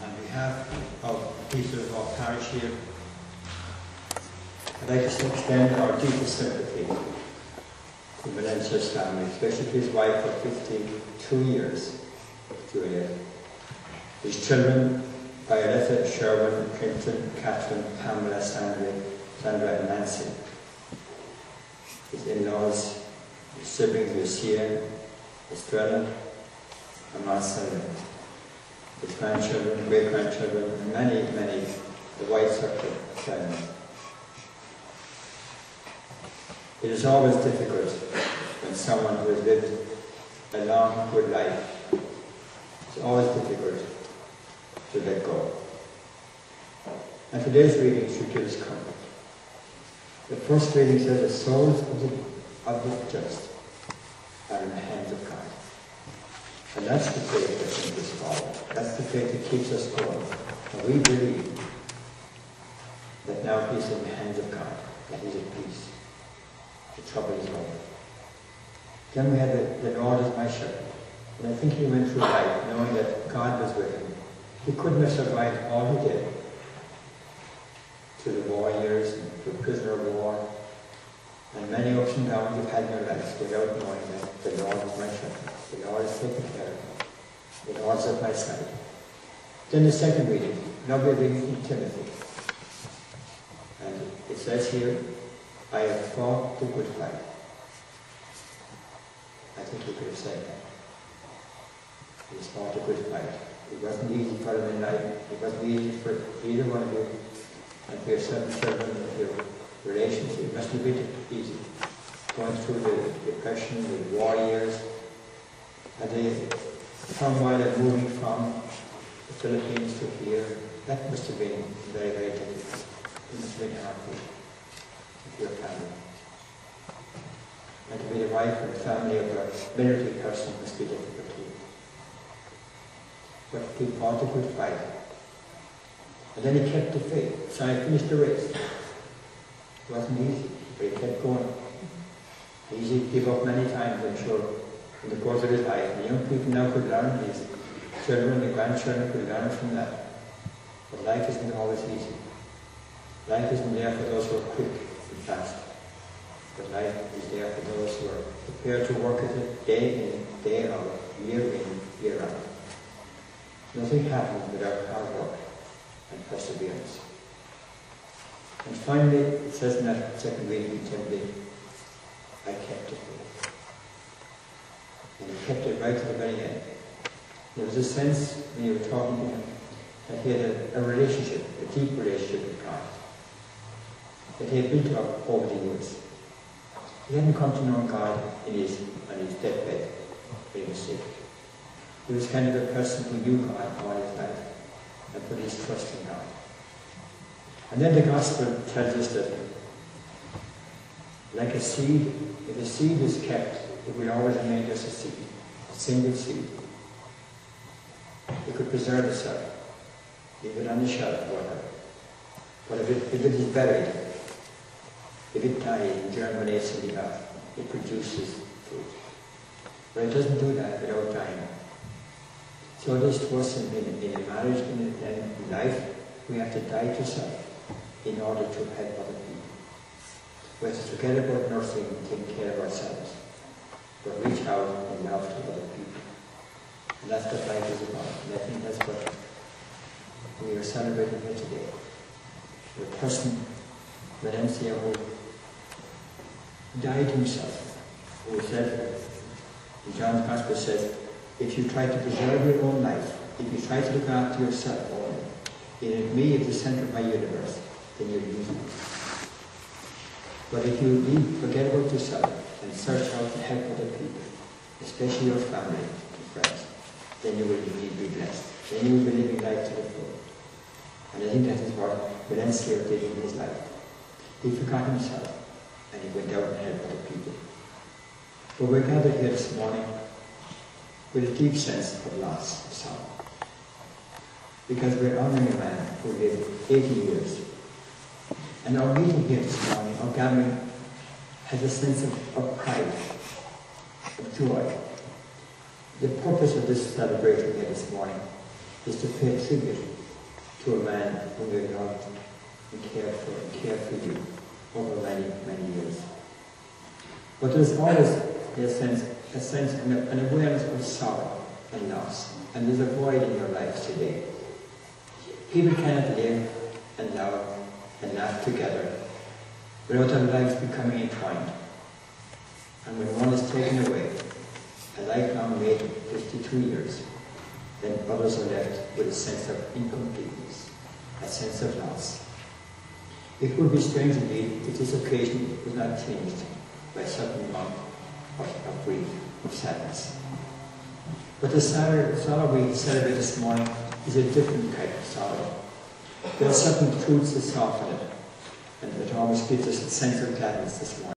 On behalf of the people of our parish here, I'd like to extend our deepest sympathy to Valencia's family, especially to his wife of 52 years, Julia. His children, Violetta, Sherwin, Clinton, Catherine, Pamela, Sandra, and Nancy. His in-laws, his siblings, Lucia, Estrella, and Marcella. His grandchildren, great-grandchildren, and many, the white circle family. It is always difficult when someone who has lived a long, good life, it's always difficult to let go. And today's reading should give us comfort. The first reading says, the souls of the just are in the hands of God. And that's the faith that brings us forward. That's the faith that keeps us going. And we believe that now he's in the hands of God, that he's at peace. The trouble is over. Then we had the Lord is my shepherd. And I think he went through life knowing that God was with him. He couldn't have survived all he did through the war years, and through prisoner of war, and many ups and downs you've had in your life without knowing that the Lord is my shepherd. The Lord is taking care of me. The Lord is at my side. Then the second reading, lovely reading from Timothy. And it says here, I have fought the good fight. I think we could have said that. He has fought a good fight. It wasn't easy for him in life. It wasn't easy for either one of you. And for your seven children and your relationship, it must have been easy. Going through the depression, the war years, and the turmoil of moving from the Philippines to here, that must have been very, very difficult. It must have been hard for your family. And to be the wife and family of a military person must be difficult too. But he fought a good fight. And then he kept the faith. So I finished the race. It wasn't easy, but he kept going. Easy to give up many times, I'm sure, in the course of his life. The young people now could learn, his children, the grandchildren could learn from that. But life isn't always easy. Life isn't there for those who are quick and fast. But life is there for those who are prepared to work at it day in, day out, year in, year out. Nothing happens without hard work and perseverance. And finally, it says in that second reading in Timothy, I kept it. And he kept it right to the very end. There was a sense, when you were talking to him, that he had a relationship, a deep relationship with God, that he had built up over the years. He hadn't come to know God on his deathbed when he was sick. He was kind of a person who knew God all his life and put his trust in God. And then the Gospel tells us that, like a seed, if a seed is kept, it will always remain just a seed, a single seed. It could preserve itself, leave it on the shelf or whatever. But if it is buried, if it dies and germinates in the earth, it produces fruit. But it doesn't do that without dying. So it is to us in a marriage, in life, we have to die to self in order to help other people. We have to forget about nursing and taking care of ourselves, but reach out and love to other people. And that's what life is about. And I think that's what we are celebrating here today. The person, Valencia, who died himself, who said, in John's Gospel says, if you try to preserve your own life, if you try to look after yourself only, if me is the center of my universe, then you'll lose me. But if you forget about yourself and search out to help other people, especially your family and friends, then you will indeed be blessed. Then you will be living life to the full. And I think that is what Valencia did in his life. He forgot himself and he went out and helped other people. But we're gathered here this morning with a deep sense of loss, of sorrow. Because we're honoring a man who lived 80 years. And our meeting here this morning, our gathering, has a sense of pride, of joy. The purpose of this celebration here this morning is to pay tribute to a man whom you loved and cared for you over many, many years. But there's always a sense an awareness of sorrow and loss, and there's a void in your lives today. People cannot live and love and laugh together without their lives becoming entwined. And when one is taken away, a lifelong mate of 52 years, then others are left with a sense of incompleteness, a sense of loss. It would be strange indeed if this occasion was not tinged by a certain amount of grief, of sadness. But the sorrow we celebrate this morning is a different kind of sorrow. There are certain truths that soften it, and it always gives us a sense of gladness this morning.